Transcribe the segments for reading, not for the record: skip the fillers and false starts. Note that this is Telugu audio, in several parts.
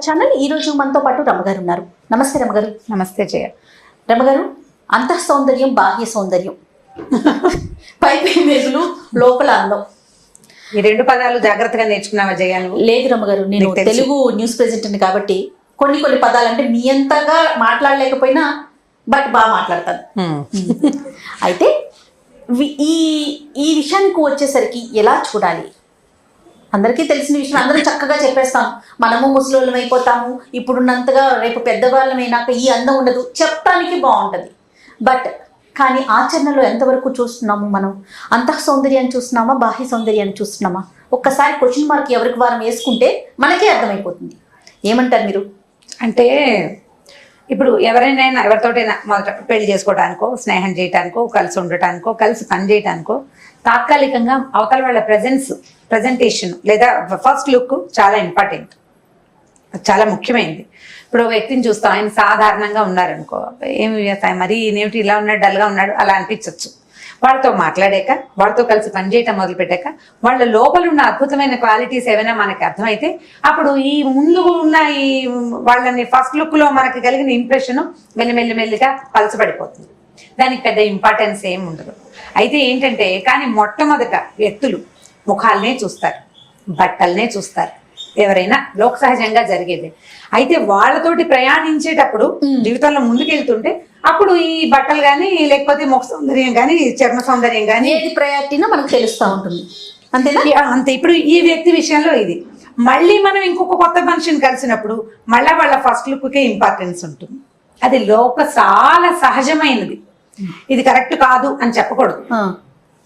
ఛానల్. ఈ రోజు మనతో పాటు రమగారు ఉన్నారు. నమస్తే రమగారు. నమస్తే జయ. రమగారు, అంతః సౌందర్యం బాహ్య సౌందర్యం, పైపై మెరుగులు లోపల అందం, ఈ రెండు పదాలు జాగ్రత్తగా నేర్చుకున్నావా జయ? లేదు రమగారు, నేను తెలుగు న్యూస్ ప్రెజెంటర్ని కాబట్టి కొన్ని పదాలు అంటే మీ అంతగా మాట్లాడలేకపోయినా బట్ బాగా మాట్లాడతాను. అయితే ఈ విషయానికి వచ్చేసరికి ఎలా చూడాలి? అందరికీ తెలిసిన విషయం, అందరూ చక్కగా చెప్పేస్తాం. మనము ముసలోళ్ళం అయిపోతాము, ఇప్పుడున్నంతగా రేపు పెద్దవాళ్ళమైనాక ఈ అందం ఉండదు, చెప్పడానికి బాగుంటుంది. బట్ కానీ ఆచరణలో ఎంతవరకు చూస్తున్నాము మనం? అంతః సౌందర్యాన్ని చూస్తున్నామా, బాహ్య సౌందర్యాన్ని చూస్తున్నామా? ఒక్కసారి క్వశ్చన్ మార్క్ ఎవరికి వారం వేసుకుంటే మనకే అర్థమైపోతుంది. ఏమంటారు మీరు? అంటే ఇప్పుడు ఎవరైనా ఎవరితోటైనా మొదట పెళ్లి చేసుకోవడానికో, స్నేహం చేయడానికో, కలిసి ఉండటానికో, కలిసి పని చేయడానికో తాత్కాలికంగా అవతల వాళ్ళ ప్రజెంటేషన్ లేదా ఫస్ట్ లుక్ చాలా ఇంపార్టెంట్, చాలా ముఖ్యమైనది. ఇప్పుడు వ్యక్తిని చూస్తాం, ఆయన సాధారణంగా ఉన్నారనుకో, ఏమి మరీ నేమిటి ఇలా ఉన్నాడు, డల్గా ఉన్నాడు అలా అనిపించవచ్చు. వాళ్ళతో మాట్లాడాక, వాళ్ళతో కలిసి పనిచేయటం మొదలుపెట్టాక వాళ్ళ లోపల ఉన్న అద్భుతమైన క్వాలిటీస్ ఏమైనా మనకి అర్థమైతే అప్పుడు ఈ ముందు ఉన్న ఈ వాళ్ళని ఫస్ట్ లుక్లో మనకి కలిగిన ఇంప్రెషన్ మెల్లిమెల్లిగా పలచబడిపోతుంది. దానికి పెద్ద ఇంపార్టెన్స్ ఏమి ఉండదు. అయితే ఏంటంటే కానీ మొట్టమొదట వ్యక్తులు ముఖాలనే చూస్తారు, బట్టలనే చూస్తారు, ఎవరైనా లోక సహజంగా జరిగేది. అయితే వాళ్ళతోటి ప్రయాణించేటప్పుడు జీవితంలో ముందుకెళ్తుంటే అప్పుడు ఈ బట్టలు కానీ, లేకపోతే ముఖ సౌందర్యం కానీ, చర్మ సౌందర్యం కానీ ఏది ప్రయారిటీనో మనకు తెలుస్తూ ఉంటుంది. అంతేనా? అంతే. ఇప్పుడు ఈ వ్యక్తి విషయంలో ఇది. మళ్ళీ మనం ఇంకొక కొత్త మనిషిని కలిసినప్పుడు మళ్ళీ వాళ్ళ ఫస్ట్ లుక్కే ఇంపార్టెన్స్ ఉంటుంది. అది చాలా సహజమైనది. ఇది కరెక్ట్ కాదు అని చెప్పకూడదు,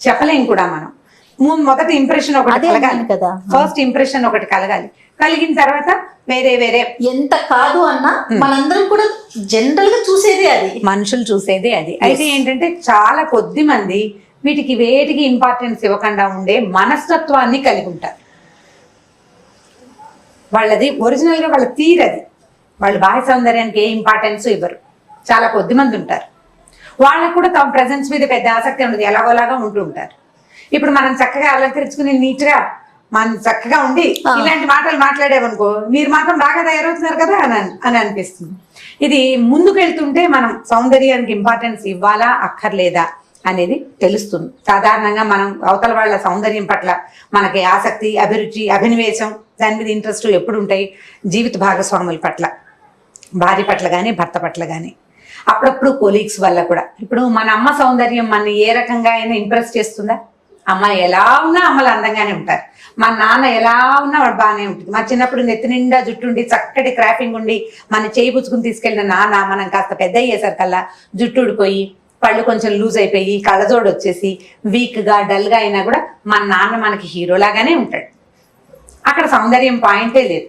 చెప్పలేం కూడా. మనం మొదటి ఇంప్రెషన్ ఒకటి కలగాలి కదా, ఫస్ట్ ఇంప్రెషన్ ఒకటి కలగాలి. కలిగిన తర్వాత వేరే ఎంత కాదు అన్నా మనందరం కూడా జనరల్ గా చూసేదే అది, మనుషులు చూసేదే అది. అయితే ఏంటంటే చాలా కొద్ది మంది వీటికి వేటికి ఇంపార్టెన్స్ ఇవ్వకుండా ఉండే మనస్తత్వాన్ని కలిగి ఉంటారు. వాళ్ళది ఒరిజినల్ గా వాళ్ళ తీరది. వాళ్ళు బాహ్య సౌందర్యానికి ఏ ఇంపార్టెన్స్ ఇవ్వరు. చాలా కొద్ది మంది ఉంటారు. వాళ్ళకు కూడా తమ ప్రెజెన్స్ మీద పెద్ద ఆసక్తి ఉండదు, ఎలాగోలాగా ఉంటూ ఉంటారు. ఇప్పుడు మనం చక్కగా అలంకరించుకుని నీట్ గా మనం చక్కగా ఉండి ఇలాంటి మాటలు మాట్లాడేవనుకో, మీరు మాత్రం బాగా తయారవుతున్నారు కదా అని అనిపిస్తుంది. ఇది ముందుకు వెళ్తుంటే మనం సౌందర్యానికి ఇంపార్టెన్స్ ఇవ్వాలా అక్కర్లేదా అనేది తెలుస్తుంది. సాధారణంగా మనం అవతల వాళ్ళ సౌందర్యం పట్ల మనకి ఆసక్తి, అభిరుచి, అభినివేశం, దాని మీద ఇంట్రెస్ట్ ఎప్పుడు ఉంటాయి? జీవిత భాగస్వాముల పట్ల, భార్య పట్ల కానీ, భర్త పట్ల కానీ, అప్పుడప్పుడు కొలీగ్స్ వల్ల కూడా. ఇప్పుడు మన అమ్మ సౌందర్యం మన ఏ రకంగా అయినా ఇంప్రెస్ చేస్తుందా? అమ్మ ఎలా ఉన్నా అమ్మలు అందంగానే ఉంటారు. మా నాన్న ఎలా ఉన్నా వాడు బాగానే ఉంటుంది. మా చిన్నప్పుడు నెత్తి నిండా జుట్టుండి చక్కటి క్రాఫింగ్ ఉండి మన చేయి పుచ్చుకుని తీసుకెళ్ళిన నాన్న మనం కాస్త పెద్ద అయ్యేసరికల్లా జుట్టు ఊడిపోయి, పళ్ళు కొంచెం లూజ్ అయిపోయి, కళ్ళజోడు వచ్చేసి వీక్గా డల్గా అయినా కూడా మన నాన్న మనకి హీరోలాగానే ఉంటాడు. అక్కడ సౌందర్యం పాయింటే లేదు.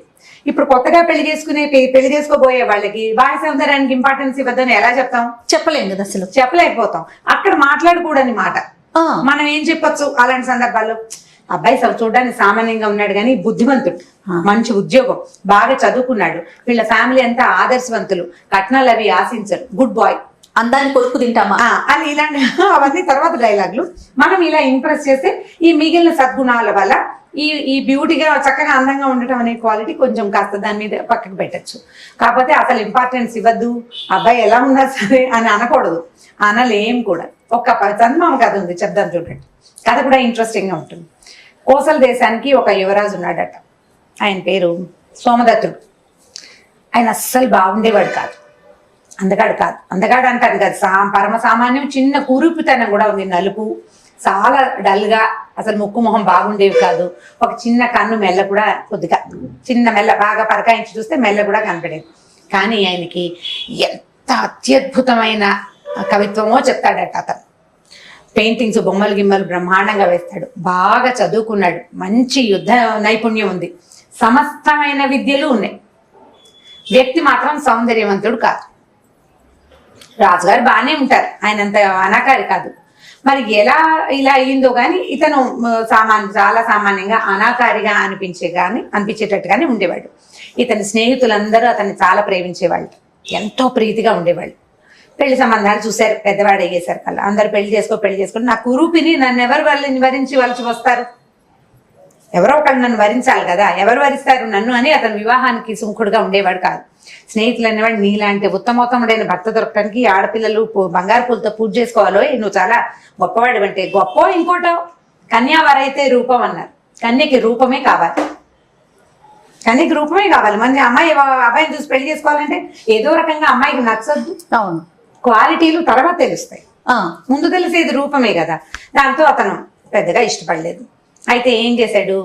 ఇప్పుడు కొత్తగా పెళ్లి చేసుకోబోయే వాళ్ళకి బాహ్య సౌందర్యానికి ఇంపార్టెన్స్ ఇవ్వద్దని ఎలా చెప్తాం? చెప్పలేం కదా, అసలు చెప్పలేకపోతాం. అక్కడ మాట్లాడకూడని మాట మనం ఏం చెప్పొచ్చు అలాంటి సందర్భాల్లో? అబ్బాయి చూడడానికి సామాన్యంగా ఉన్నాడు కానీ బుద్ధిమంతుడు, మంచి ఉద్యోగం, బాగా చదువుకున్నాడు, వీళ్ళ ఫ్యామిలీ అంతా ఆదర్శవంతులు, కట్నాలు అవి ఆశించరు, గుడ్ బాయ్, అందాన్ని కొడుకు తింటామా అని ఇలాంటి అవన్నీ తర్వాత డైలాగులు. మనం ఇలా ఇంప్రెస్ చేస్తే ఈ మిగిలిన సద్గుణాల వల్ల ఈ బ్యూటీగా చక్కగా అందంగా ఉండటం అనే క్వాలిటీ కొంచెం కాస్త దాని మీద పక్కకు పెట్టచ్చు. కాకపోతే అసలు ఇంపార్టెన్స్ ఇవ్వద్దు, అబ్బాయి ఎలా ఉన్నా సరే అని అనకూడదు, అనలేం కూడా. ఒక చందమామ కథ ఉంది, చెప్దాం చూడండి. కథ కూడా ఇంట్రెస్టింగ్ గా ఉంటుంది. కోసల దేశానికి ఒక యువరాజు ఉన్నాడట. ఆయన పేరు సోమదత్తుడు. ఆయన అస్సలు బాగుండేవాడు కాదు, అందగాడు అంటారు కదా, పరమ సామాన్యం. చిన్న కురూపితనం కూడా ఉంది, నలుపు, చాలా డల్గా, అసలు ముక్కు మొహం బాగుండేవి కాదు. ఒక చిన్న కన్ను మెల్ల కూడా, కొద్దిగా చిన్న మెల్ల, బాగా పరకాయించి చూస్తే మెల్ల కూడా కనపడేది. కానీ ఆయనకి ఎంత అత్యద్భుతమైన కవిత్వమో చెప్తాడట అతను. పెయింటింగ్స్, బొమ్మలు గిమ్మలు బ్రహ్మాండంగా వేస్తాడు, బాగా చదువుకున్నాడు, మంచి యుద్ధ నైపుణ్యం ఉంది, సమస్తమైన విద్యలు ఉన్నాయి. వ్యక్తి మాత్రం సౌందర్యవంతుడు కాదు. రాజుగారు బాగానే ఉంటారు, ఆయనంత అనాకారి కాదు. మరి ఎలా ఇలా అయ్యిందో కానీ ఇతను చాలా సామాన్యంగా అనాకారిగా అనిపించేటట్టుగానే ఉండేవాడు. ఇతని స్నేహితులందరూ అతన్ని చాలా ప్రేమించేవాళ్ళు, ఎంతో ప్రీతిగా ఉండేవాళ్ళు. పెళ్లి సంబంధాలు చూశారు, పెద్దవాడు అయ్యేసరికి కల్లా అందరు పెళ్లి చేసుకొని నా కురూపిని నన్ను ఎవరు వరించి వలసి వస్తారు? ఎవరో ఒకళ్ళు నన్ను వరించాలి కదా, ఎవరు వరిస్తారు నన్ను అని అతను వివాహానికి సుముఖుడుగా ఉండేవాడు కాదు. స్నేహితులు అనేవాడు నీలాంటి ఉత్తమోత్తముడైన భర్త దొరకడానికి ఆడపిల్లలు బంగారు పూలతో పూజ చేసుకోవాలో, నువ్వు చాలా గొప్పవాడు అంటే గొప్ప. ఇంకోటో కన్యావరైతే రూపం అన్నారు. కన్యకి రూపమే కావాలి, కన్యకి రూపమే కావాలి. మన అమ్మాయి అబ్బాయిని చూసి పెళ్లి చేసుకోవాలంటే ఏదో రకంగా అమ్మాయికి నచ్చద్దు. అవును, క్వాలిటీలు తర్వాత తెలుస్తాయి, ముందు తెలిసేది రూపమే కదా. దాంతో అతను పెద్దగా ఇష్టపడలేదు. అయితే ఏం చేశాడు,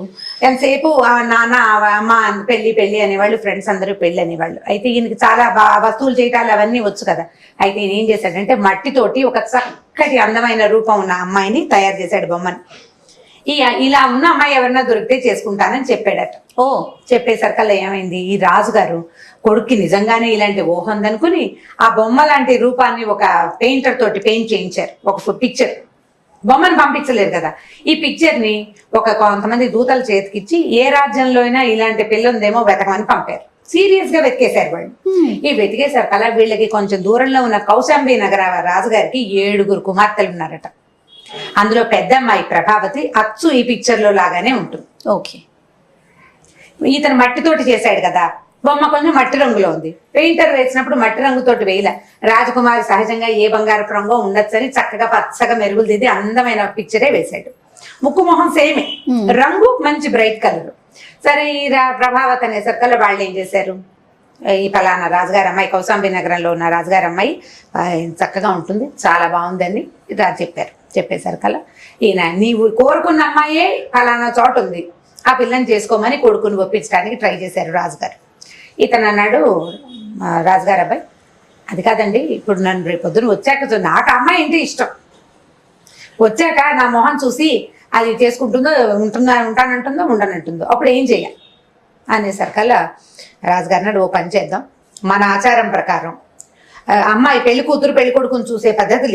ఎంతసేపు నాన్న అమ్మ పెళ్లి అనేవాళ్ళు, ఫ్రెండ్స్ అందరూ పెళ్లి అనేవాళ్ళు. అయితే ఈయనకి చాలా వస్తువులు చేయటాలు అవన్నీ వచ్చు కదా. అయితే ఈయన ఏం చేశాడంటే మట్టితోటి ఒక చక్కటి అందమైన రూపం ఉన్న అమ్మాయిని తయారు చేశాడు, బొమ్మని. ఇలా ఉన్న అమ్మాయి ఎవరన్నా దొరికితే చేసుకుంటానని చెప్పాడట. చెప్పేసరికల్లా ఏమైంది, ఈ రాజుగారు కొడుక్కి నిజంగానే ఇలాంటి ఊహ ఉందనుకుని ఆ బొమ్మ లాంటి రూపాన్ని ఒక పెయింటర్ తోటి పెయింట్ చేయించారు. ఒక పిక్చర్, బొమ్మను పంపించలేరు కదా, ఈ పిక్చర్ ని కొంతమంది దూతల చేతికిచ్చి ఏ రాజ్యంలో అయినా ఇలాంటి పిల్ల ఉందేమో వెతకమని పంపారు. సీరియస్ గా వెతికేశారు వాళ్ళు. ఈ వెతికేసరికల్లా వీళ్ళకి కొంచెం దూరంలో ఉన్న కౌశాంబి నగర రాజుగారికి 7 కుమార్తెలు ఉన్నారట. అందులో పెద్ద అమ్మాయి ప్రభావతి అచ్చు ఈ పిక్చర్ లో లాగానే ఉంటుంది. ఓకే, ఇతను మట్టితోటి చేశాడు కదా, బొమ్మ కొంచెం మట్టి రంగులో ఉంది. పెయింటర్ వేసినప్పుడు మట్టి రంగుతోటి వేయలే. రాజకుమారి సహజంగా ఏ బంగారపు రంగో ఉండొచ్చని చక్కగా పచ్చగా మెరుగులు దిద్ది అందమైన పిక్చరే వేశాడు. ముక్కు మొహం సేమే, రంగు మంచి బ్రైట్ కలర్. సరే ఈ ప్రభావతి అనేసరికల్లా వాళ్ళు ఏం చేశారు, ఈ ఫలానా రాజుగారి అమ్మాయి, కౌశాంబి నగరంలో ఉన్న రాజుగారి అమ్మాయి చక్కగా ఉంటుంది, చాలా బాగుందని రాజు చెప్పారు. చెప్పేసరికల్లా ఈయన నీవు కోరుకున్న అమ్మాయే ఫలానా చోట ఉంది, ఆ పిల్లని చేసుకోమని కొడుకుని ఒప్పించడానికి ట్రై చేశారు రాజుగారు. ఇతను అన్నాడు, రాజుగారు అబ్బాయి అది కాదండి, ఇప్పుడు నన్ను రేపు పొద్దున వచ్చాక నాకు అమ్మాయి అంటే ఇష్టం, వచ్చాక నా మొహం చూసి అది చేసుకుంటుందో ఉంటానంటుందో ఉండనంటుందో అప్పుడు ఏం చేయాలి అనేసరికల్లా రాజుగారు అన్నాడు, ఓ పని చేద్దాం, మన ఆచారం ప్రకారం అమ్మాయి పెళ్లి కూతురు పెళ్లి కొడుకుని చూసే పద్ధతి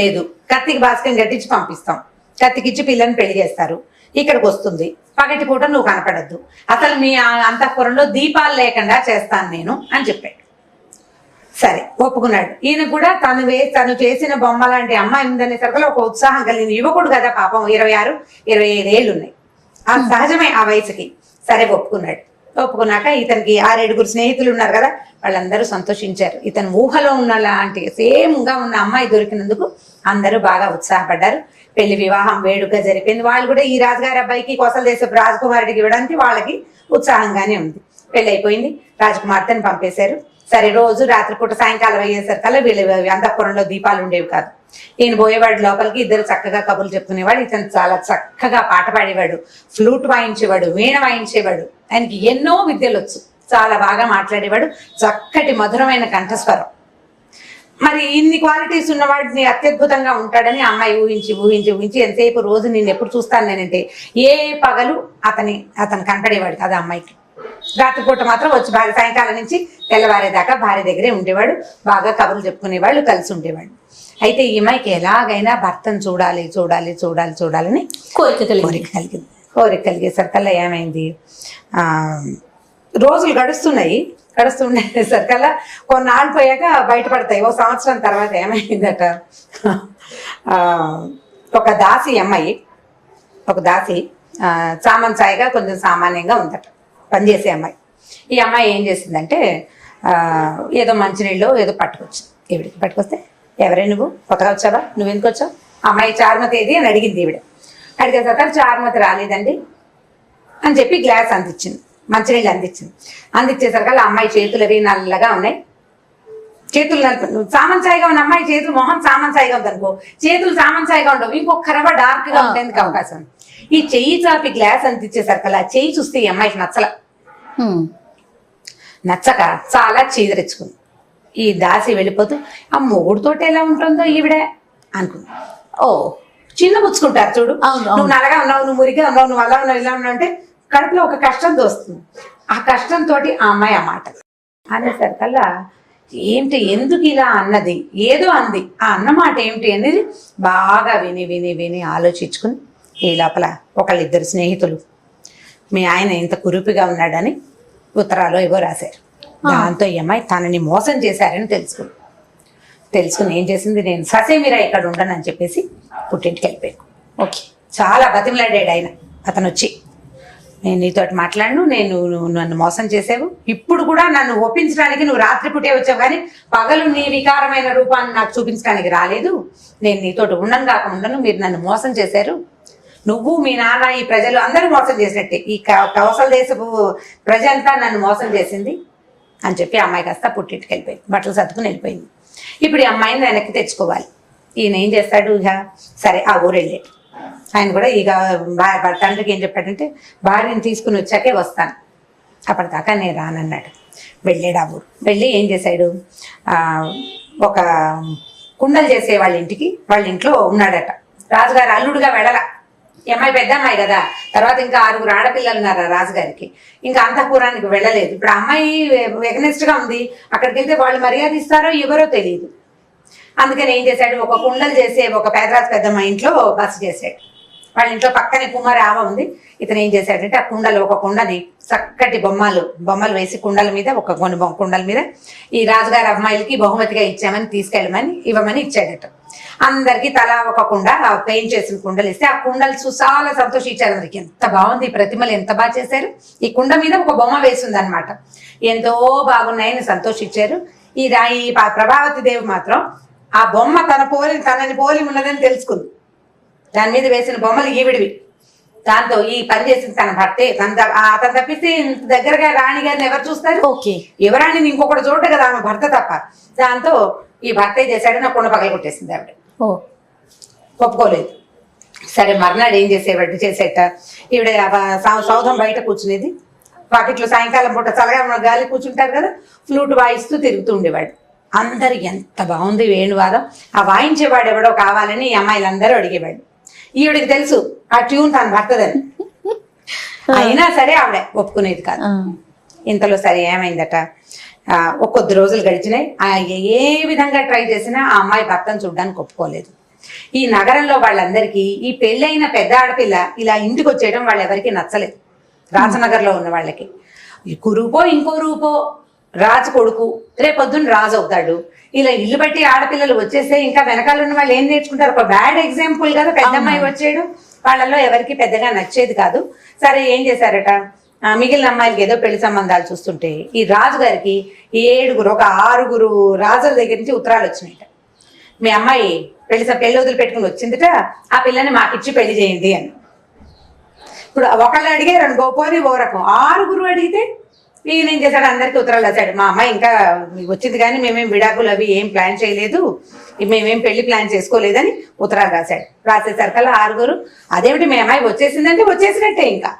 లేదు, కత్తికి బాస్కం కట్టించి పంపిస్తాం, కత్తికిచ్చి పిల్లని పెళ్లి చేస్తారు, ఇక్కడికి వస్తుంది, పగటి పూట నువ్వు కనపడద్దు, అసలు మీ అంతఃపురంలో దీపాలు లేకుండా చేస్తాను నేను అని చెప్పాడు. సరే ఒప్పుకున్నాడు. ఈయన కూడా తను చేసిన బొమ్మ లాంటి అమ్మాయి ఉందనేసరికి ఒక ఉత్సాహం కలిగింది. యువకుడు కదా పాపం, 26, 25 ఏళ్ళు ఉన్నాయి, ఆ సహజమే ఆ వయసుకి. సరే ఒప్పుకున్నాడు. ఒప్పుకున్నాక ఇతనికి 6-7 స్నేహితులు ఉన్నారు కదా, వాళ్ళందరూ సంతోషించారు. ఇతను ఊహలో ఉన్న లాంటి సేమ్గా ఉన్న అమ్మాయి దొరికినందుకు అందరూ బాగా ఉత్సాహపడ్డారు. పెళ్లి వివాహం వేడుక జరిపింది. వాళ్ళు కూడా ఈ రాజుగారి అబ్బాయికి కోసల దేశపు రాజకుమారుడికి ఇవ్వడానికి వాళ్ళకి ఉత్సాహంగానే ఉంది. పెళ్లి అయిపోయింది, రాజకుమార్తెను పంపేశారు. సరే రోజు రాత్రిపూట సాయంకాలం అయ్యేసరికల్లా వీళ్ళు అంతఃపురంలో దీపాలు ఉండేవి కాదు. ఈయన పోయేవాడు లోపలికి, ఇద్దరు చక్కగా కబుర్లు చెప్పుకునేవాడు. ఇతను చాలా చక్కగా పాట పాడేవాడు, ఫ్లూట్ వాయించేవాడు, వీణ వాయించేవాడు. ఆయనకి ఎన్నో విద్యలు వచ్చు, చాలా బాగా మాట్లాడేవాడు, చక్కటి మధురమైన కంఠస్వరం. మరి ఇన్ని క్వాలిటీస్ ఉన్నవాడిని అత్యద్భుతంగా ఉంటాడని అమ్మాయి ఊహించి ఎంతసేపు రోజు నేను ఎప్పుడు చూస్తాను నేనంటే ఏ పగలు అతను కనపడేవాడు కదా అమ్మాయికి. రాత్రిపూట మాత్రం వచ్చి సాయంకాలం నుంచి తెల్లవారేదాకా భార్య దగ్గరే ఉండేవాడు, బాగా కబుర్లు చెప్పుకునేవాళ్ళు, కలిసి ఉండేవాడు. అయితే ఈ అమ్మాయికి ఎలాగైనా భర్తను చూడాలని కోరిక కలిగేసరికల్లా ఏమైంది, రోజులు గడుస్తుండేసరికల్లా కొన్నాళ్ళు పోయాక బయటపడతాయి. 1 సంవత్సరం తర్వాత ఏమైందట, ఒక దాసి సామంచాయిగా కొంచెం సామాన్యంగా ఉందట, పనిచేసే అమ్మాయి. ఈ అమ్మాయి ఏం చేసిందంటే ఏదో మంచినీళ్ళు ఏదో పట్టుకొస్తే ఎవరే నువ్వు కొత్తగా వచ్చావా, నువ్వెందుకు వచ్చావు, అమ్మాయి చారుమతి ఏది అని అడిగింది. అడిగేసరికి చారుమతి రాలేదండి అని చెప్పి గ్లాస్ అందించింది, మంచినీళ్ళు అందించేసరికి అమ్మాయి చేతులు అవి నల్లగా ఉన్నాయి. చేతులు సామంచాయిగా ఉన్న అమ్మాయి చేతులు, మొహం సామంచాయిగా ఉంది అనుకో, చేతులు సామంచాయిగా ఉండవు, ఇంకొక రవ్వ డార్క్ గా ఉండేందుకు అవకాశం. ఈ చెయ్యి చాపి గ్లాస్ అందించేసరికి చెయ్యి చూస్తే ఈ అమ్మాయికి నచ్చక చాలా చీదరించుకుంది. ఈ దాసి వెళ్ళిపోతూ ఆ మొగుడుతోటి ఎలా ఉంటుందో ఈవిడే అనుకుంది. చిన్న పుచ్చుకుంటారు చూడు, నువ్వు నల్లగా ఉన్నావు, నువ్వు మురిగా ఉన్నావు, నువ్వు అలా ఉన్నావు, ఇలా ఉన్నావు అంటే కడుపులో ఒక కష్టం తోస్తుంది. ఆ కష్టంతో ఆ అమ్మాయి ఆ మాట అనేసరికల్లా ఏమిటి, ఎందుకు ఇలా అన్నది, ఏదో అంది, ఆ అన్నమాట ఏమిటి అనేది బాగా విని ఆలోచించుకుని ఈ లోపల ఒకళ్ళిద్దరు స్నేహితులు మీ ఆయన ఇంత కురుపిగా ఉన్నాడని ఉత్తరాలు ఏవో రాశారు. దాంతో ఈ అమ్మాయి తనని మోసం చేశారని తెలుసుకుని ఏం చేసింది, నేను ససేమిరా ఇక్కడ ఉండనని చెప్పేసి పుట్టింటికి వెళ్ళిపోయాను. ఓకే, చాలా బతిమలాడాడు ఆయన. అతను వచ్చి, నేను నీతో మాట్లాడను, నువ్వు నన్ను మోసం చేసావు, ఇప్పుడు కూడా నన్ను ఒప్పించడానికి నువ్వు రాత్రిపూటే వచ్చావు కానీ పగలు నీ వికారమైన రూపాన్ని నాకు చూపించడానికి రాలేదు. నేను నీతో ఉండను కాక ఉండను, మీరు నన్ను మోసం చేశారు. నువ్వు, మీ నాన్న, ఈ ప్రజలు అందరూ మోసం చేసినట్టే, ఈ కౌసల దేశపు ప్రజంతా నన్ను మోసం చేసింది అని చెప్పి అమ్మాయి కాస్త పుట్టింటికి వెళ్ళిపోయింది, బట్టలు సర్దుకుని వెళ్ళిపోయింది. ఇప్పుడు ఈ అమ్మాయిని వెనక్కి తెచ్చుకోవాలి. ఈయన ఏం చేస్తాడు, ఇక సరే ఆ ఊరు వెళ్ళాడు. ఆయన కూడా ఇక తండ్రికి ఏం చెప్పాడంటే, భార్యను తీసుకుని వచ్చాకే వస్తాను, అప్పటిదాకా నేను రానన్నాడు. వెళ్ళాడు ఆ ఊరు. వెళ్ళి ఏం చేశాడు, ఒక కుండలు చేసే వాళ్ళ ఇంట్లో ఉన్నాడట. రాజుగారు అల్లుడుగా వెళ్ళల, ఈ అమ్మాయి పెద్ద అమ్మాయి కదా, తర్వాత ఇంకా 6 ఆడపిల్లలు ఉన్నారు రాజుగారికి, ఇంకా అంతఃపురానికి వెళ్ళలేదు. ఇప్పుడు అమ్మాయి ఎగనెస్ట్ గా ఉంది, అక్కడికి వెళ్తే వాళ్ళు మర్యాద ఇస్తారో ఎవరో తెలియదు. అందుకని ఏం చేశాడు, ఒక కుండలు చేసే ఒక పేదరాజు పెద్దమ్మ ఇంట్లో బస చేశాడు. వాళ్ళ ఇంట్లో పక్కనే కుమారి ఆవ ఉంది. ఇతను ఏం చేశాడంటే ఆ కుండలు, ఒక కుండని చక్కటి బొమ్మలు వేసి కుండల మీద, ఒక కొన్ని కుండల మీద ఈ రాజుగారి అమ్మాయిలకి బహుమతిగా ఇవ్వమని ఇచ్చాడట. అందరికి తలా ఒక కుండ, పెయింట్ చేసిన కుండలు ఇస్తే ఆ కుండలు చాలా సంతోషించారు. అందరికి ఎంత బాగుంది, ఈ ప్రతిమలు ఎంత బాగా చేశారు, ఈ కుండ మీద ఒక బొమ్మ వేసింది అనమాట, ఎంతో బాగున్నాయని సంతోషించారు. ఈ ప్రభావతి దేవి మాత్రం ఆ బొమ్మ తనని పోలి ఉన్నదని తెలుసుకుంది. దాని మీద వేసిన బొమ్మలు ఈవిడివి. దాంతో ఈ పని చేసింది తన భర్తే. అతను తప్పిస్తే దగ్గరగా రాణి గారిని ఎవరు చూస్తారు? ఓకే, ఎవరాణిని ఇంకొకటి చూడదు కదా, ఆమె భర్త తప్ప. దాంతో ఈ భర్తే చేశాడు, నా కుండ పగల కొట్టేసింది ఆవిడ. ఒప్పుకోలేదు. సరే మర్నాడు ఏం చేసేట, ఈవిడ సౌధం బయట కూర్చునేది. వాకిట్లో సాయంకాలం పూట చల్లగా గాలి కూర్చుంటారు కదా, ఫ్లూట్ వాయిస్తూ తిరుగుతూ ఉండేవాడు. అందరు ఎంత బాగుంది వేణువాదం, ఆ వాయించేవాడు ఎవడో కావాలని ఈ అమ్మాయిలందరూ అడిగేవాడు. ఈవిడికి తెలుసు ఆ ట్యూన్ తన భర్తదని, అయినా సరే ఆవిడ ఒప్పుకునేది కాదు. ఇంతలో సరే ఏమైందట, కొద్ది రోజులు గడిచినాయి. ఏ విధంగా ట్రై చేసినా ఆ అమ్మాయి భర్తను చూడడానికి ఒప్పుకోలేదు. ఈ నగరంలో వాళ్ళందరికీ ఈ పెళ్ళైన పెద్ద ఆడపిల్ల ఇలా ఇంటికి వచ్చేయడం వాళ్ళెవరికి నచ్చలేదు. రాజనగర్లో ఉన్న వాళ్ళకి కురూపో ఇంకో రూపో రాజు కొడుకు, రేపొద్దున రాజు అవుతాడు. ఇలా ఇల్లు బట్టి ఆడపిల్లలు వచ్చేస్తే ఇంకా వెనకాల ఉన్న వాళ్ళు ఏం నేర్చుకుంటారు? ఒక బ్యాడ్ ఎగ్జాంపుల్ కదా పెద్దమ్మాయి వచ్చేయడం. వాళ్ళల్లో ఎవరికి పెద్దగా నచ్చేది కాదు. సరే ఏం చేశారట, మిగిలిన అమ్మాయిలకి ఏదో పెళ్లి సంబంధాలు చూస్తుంటే ఈ రాజుగారికి 7 ఒక 6 రాజుల దగ్గర నుంచి ఉత్తరాలు వచ్చినాయట. మీ అమ్మాయి పెళ్లి వదిలి పెట్టుకుని వచ్చిందిట, ఆ పిల్లని మాకిచ్చి పెళ్లి చేయండి అని. ఇప్పుడు ఒకళ్ళు అడిగారు గోపోని ఓ రకం, 6 అడిగితే ఈయన ఏం చేశాడు, అందరికీ ఉత్తరాలు రాశాడు. మా అమ్మాయి ఇంకా వచ్చింది కానీ మేమేం విడాకులు అవి ఏం ప్లాన్ చేయలేదు, మేమేం పెళ్లి ప్లాన్ చేసుకోలేదని ఉత్తరాలు రాశాడు. రాసేసరికల్లా 6 అదేమిటి మీ అమ్మాయి వచ్చేసిందంటే వచ్చేసినట్టే, ఇంకా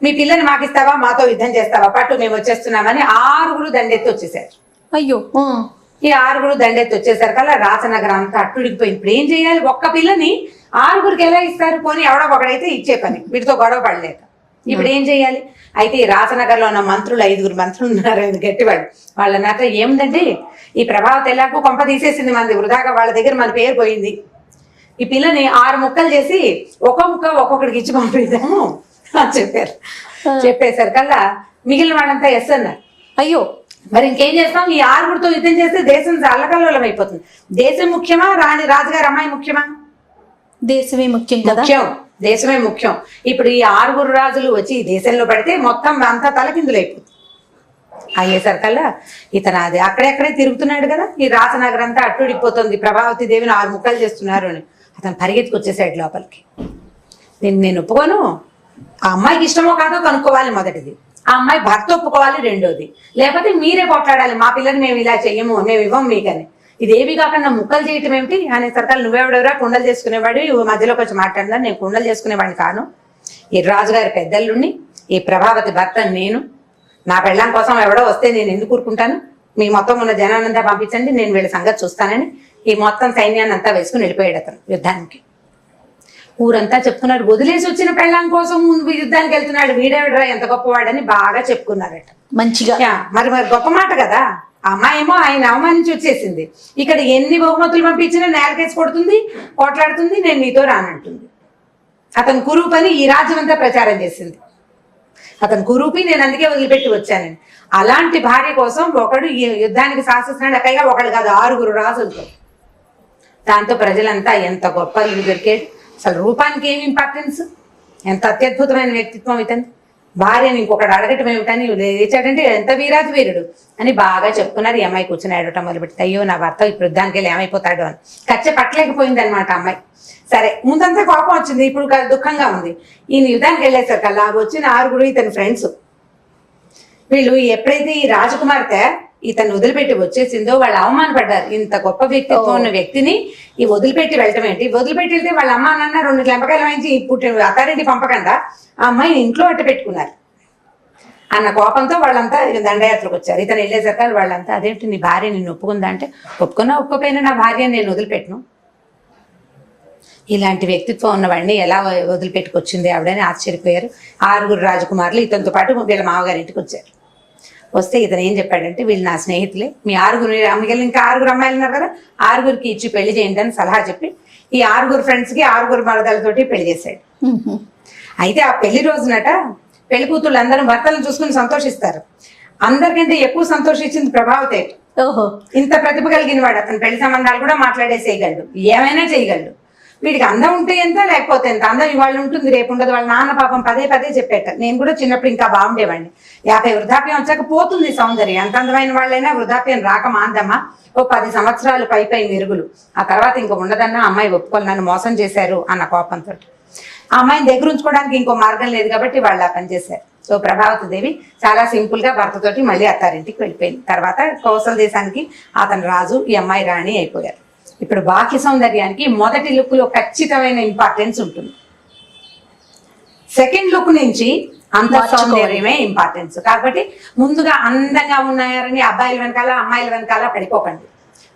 మీ పిల్లని మాకిస్తావా, మాతో యుద్ధం చేస్తావా, పట్టు మేము వచ్చేస్తున్నామని 6 దండెత్తి వచ్చేసారు. అయ్యో, ఈ 6 దండెత్తి వచ్చేసరికల్లా రాసనగరం అంతా అట్టుడికిపోయింది. ఇప్పుడు ఏం చేయాలి, ఒక్క పిల్లని 6కి ఎలా ఇస్తారు? పోనీ ఎవడో ఒకడైతే ఇచ్చే పని, వీటితో గొడవ పడలేక. ఇప్పుడు ఏం చేయాలి? అయితే ఈ రాసనగర్లో ఉన్న మంత్రులు 5 మంత్రులు ఉన్నారు, ఆయన గట్టివాడు. వాళ్ళ నాట ఏముందంటే, ఈ ప్రభావతి ఎలాగో కొంప తీసేసింది మంది వృధాగా, వాళ్ళ దగ్గర మన పేరు పోయింది. ఈ పిల్లని 6 ముక్కలు చేసి ఒక ముక్క ఒక్కొక్కడికి ఇచ్చి పంపిద్దాము అని చెప్పారు. చెప్పేసరికల్లా మిగిలిన వాళ్ళంతా ఎస్ అన్నారు. అయ్యో, మరి ఇంకేం చేస్తాం, ఈ 6తో యుద్ధం చేస్తే దేశం అల్లకల్లోలం అయిపోతుంది. దేశం ముఖ్యమా, రాజుగారి అమ్మాయి ముఖ్యమా? దేశమే ముఖ్యం కదా. దేశమే ముఖ్యం. ఇప్పుడు ఈ 6 రాజులు వచ్చి ఈ దేశంలో పడితే మొత్తం అంతా తలకిందులు అయిపోతుంది. అయ్యేసరికల్లా ఇతను అది అక్కడెక్కడే తిరుగుతున్నాడు కదా, ఈ రాసనగర్ అంతా అట్టుడిపోతుంది, ప్రభావతి దేవిని 6 ముక్కలు చేస్తున్నారు అని. అతను పరిగెత్తుకొచ్చేసాడు లోపలికి. నేను ఒప్పుకోను, ఆ అమ్మాయికి ఇష్టమో కాదో కనుక్కోవాలి మొదటిది, ఆ అమ్మాయి భర్త ఒప్పుకోవాలి రెండోది, లేకపోతే మీరే కొట్లాడాలి, మా పిల్లలు మేము ఇలా చెయ్యము, మేము ఇవ్వం మీకని. ఇదేవి కాకుండా ముక్కలు చేయటం ఏమిటి అనే సరికల్, నువ్వెవడెవరా కుండలు చేసుకునేవాడు, మధ్యలోకి వచ్చి మాట్లాడదా, నేను కుండలు చేసుకునేవాడిని కాను. ఈ రాజుగారి పెద్దల్లుండి ఈ ప్రభావతి భర్త నేను, నా పెళ్ళాం కోసం ఎవడో వస్తే నేను ఎందుకు ఊరుకుంటాను, మీ మొత్తం ఉన్న జనాన్నంతా పంపించండి, నేను వీళ్ళ సంగతి చూస్తానని ఈ మొత్తం సైన్యాన్ని అంతా వేసుకుని వెళ్ళిపోయాడు అతను యుద్ధానికి. ఊరంతా చెప్పుకున్నాడు, వదిలేసి వచ్చిన పెళ్ళాం కోసం యుద్ధానికి వెళ్తున్నాడు, వీడెవడరా ఎంత గొప్పవాడని బాగా చెప్పుకున్నారట మంచిగా. మరి గొప్ప మాట కదా. ఆ అమ్మాయి ఏమో ఆయన అవమానించి వచ్చేసింది. ఇక్కడ ఎన్ని బహుమతులు పంపించినా నేలకేసి కొడుతుంది, పోట్లాడుతుంది, నేను నీతో రానంటుంది. అతను కురూపని ఈ రాజ్యం అంతా ప్రచారం చేసింది. అతను కురూపి, నేను అందుకే వదిలిపెట్టి వచ్చానని. అలాంటి భార్య కోసం ఒకడు ఈ యుద్ధానికి శాసిస్తున్నాడు, పైగా ఒకడు కాదు 6 రాజులతో. దాంతో ప్రజలంతా ఎంత గొప్ప దొరికాడు, అసలు రూపానికి ఏమి ఇంపార్టెన్స్? ఎంత అత్యద్భుతమైన వ్యక్తిత్వం ఇతను. భార్యని ఇంకొకటి అడగటం ఏమిటని లేచాడంటే ఎంత వీరాది వీరుడు అని బాగా చెప్పుకున్నారు. ఈ అమ్మాయి కూర్చొని ఏడవటం మొదలుపెట్టి, అయ్యో నా భర్త ఇప్పుడు దానికి వెళ్ళి ఏమైపోతాడు అని కచ్చ పట్టలేకపోయింది అనమాట అమ్మాయి. సరే, ముందంతా కోపం వచ్చింది, ఇప్పుడు దుఃఖంగా ఉంది. ఈయన యుద్ధానికి వెళ్ళేసరికి అలా వచ్చిన 6 ఇతని ఫ్రెండ్స్. వీళ్ళు ఎప్పుడైతే ఈ రాజకుమార్తె ఇతను వదిలిపెట్టి వచ్చేసిందో వాళ్ళు అవమానపడ్డారు. ఇంత గొప్ప వ్యక్తిత్వం ఉన్న వ్యక్తిని ఈ వదిలిపెట్టి వెళ్ళటం ఏంటి? వదిలిపెట్టి వెళ్తే వాళ్ళ అమ్మ నాన్న 2 లెంపకాయలు వాయించి పుట్టిన అత్తారింటి పంపకుండా ఆ అమ్మాయిని ఇంట్లో అట్ట పెట్టుకున్నారు అన్న కోపంతో వాళ్ళంతా దండయాత్రకు వచ్చారు. ఇతను వెళ్ళేసరికి వాళ్ళంతా, అదేంటి నీ భార్య నిన్ను ఒప్పుకుందా అంటే, ఒప్పుకున్నా ఒప్పుకోపోయినా నా భార్య నేను వదిలిపెట్టను. ఇలాంటి వ్యక్తిత్వం ఉన్నవాడిని ఎలా వదిలిపెట్టుకొచ్చింది ఆవిడని ఆశ్చర్యపోయారు. 6 రాజకుమారులు ఇతనితో పాటు వీళ్ళ మామగారింటికి వచ్చారు. వస్తే ఇతను ఏం చెప్పాడంటే, వీళ్ళు నా స్నేహితులే, మీ 6 అమ్మగలు ఇంకా 6 అమ్మాయిలు ఉన్నారు కదా, 6కి ఇచ్చి పెళ్లి చేయండి అని సలహా చెప్పి ఈ 6 ఫ్రెండ్స్కి 6 మరదలతోటి పెళ్లి చేశాడు. అయితే ఆ పెళ్లి రోజునట పెళ్లి కూతుళ్ళు అందరూ భర్తలను చూసుకుని సంతోషిస్తారు. అందరికంటే ఎక్కువ సంతోషించింది ప్రభావతి. ఓహో, ఇంత ప్రతిభ కలిగిన వాడు. అతను పెళ్లి సంబంధాలు కూడా మాట్లాడేసేయగలడు, ఏమైనా చేయగలడు. వీడికి అందం ఉంటే ఎంత, లేకపోతే ఎంత. అందం ఇవాళ ఉంటుంది, రేపు ఉండదు. వాళ్ళ నాన్న పాపం పదే చెప్పేట. నేను కూడా చిన్నప్పుడు ఇంకా బాగుండేవాడిని. 50 వృద్ధాప్యం వచ్చాక పోతుంది సౌందర్యం. ఎంత అందమైన వాళ్ళైనా వృద్ధాప్యం రాక మాందమ్మా. ఓ 10 సంవత్సరాలు పై మెరుగులు. ఆ తర్వాత ఇంక ఉండదన్నా అమ్మాయి ఒప్పుకొని నన్ను మోసం చేశారు అన్న కోపంతో ఆ అమ్మాయిని దగ్గర ఉంచుకోవడానికి ఇంకో మార్గం లేదు కాబట్టి వాళ్ళు ఆ పని చేశారు. సో ప్రభావతి దేవి చాలా సింపుల్ గా భర్తతోటి మళ్ళీ అత్తారింటికి వెళ్ళిపోయింది. తర్వాత కౌసల దేశానికి అతను రాజు, ఈ అమ్మాయి రాణి అయిపోయారు. ఇప్పుడు బాహ్య సౌందర్యానికి మొదటి లుక్ లో ఖచ్చితమైన ఇంపార్టెన్స్ ఉంటుంది. సెకండ్ లుక్ నుంచి అంత సౌందర్యమే ఇంపార్టెన్స్. కాబట్టి ముందుగా అందంగా ఉన్నారని అబ్బాయిల వెనకాల అమ్మాయిల వెనకాల పడిపోకండి.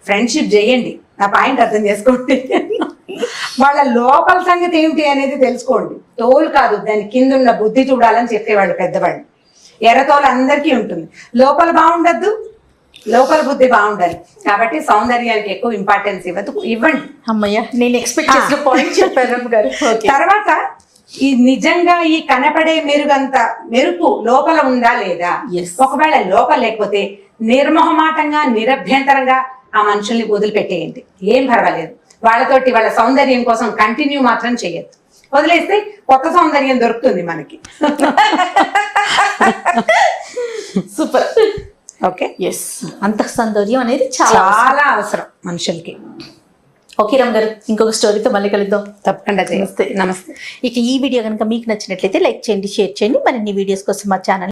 ఫ్రెండ్షిప్ చేయండి. నా పాయింట్ అర్థం చేసుకోండి. వాళ్ళ లోపల సంగతి ఏమిటి అనేది తెలుసుకోండి. తోలు కాదు, దాని కింద ఉన్న బుద్ధి చూడాలని చెప్పేవాళ్ళు పెద్దవాళ్ళు. ఎర్రతోలు అందరికీ ఉంటుంది, లోపల బాగుండద్దు, లోపల బుద్ధి బాగుండాలి. కాబట్టి సౌందర్యానికి ఎక్కువ ఇంపార్టెన్స్ ఇవ్వండి. అమ్మయ్య, నేను ఎక్స్పెక్ట్ చేసిన పాయింట్ చెప్పారు గారు. తర్వాత ఈ నిజంగా ఈ కనపడే మెరుగంత మెరుపు లోపల ఉందా లేదా? ఒకవేళ లోపల లేకపోతే నిర్మోహమాటంగా నిరభ్యంతరంగా ఆ మనుషుల్ని వదిలిపెట్టేయండి, ఏం పర్వాలేదు. వాళ్ళతోటి వాళ్ళ సౌందర్యం కోసం కంటిన్యూ మాత్రం చేయొద్దు. వదిలేస్తే కొత్త సౌందర్యం దొరుకుతుంది మనకి. సూపర్. ఓకే, ఎస్, అంత సౌందర్యం అనేది చాలా అవసరం మనుషులకి. ఓకే రామ్ గారు, ఇంకొక స్టోరీతో మళ్ళీ కలుద్దాం. తప్పకుండా. నమస్తే. ఇక ఈ వీడియో కనుక మీకు నచ్చినట్లయితే లైక్ చేయండి, షేర్ చేయండి. మరిన్ని వీడియోస్ కోసం మా ఛానల్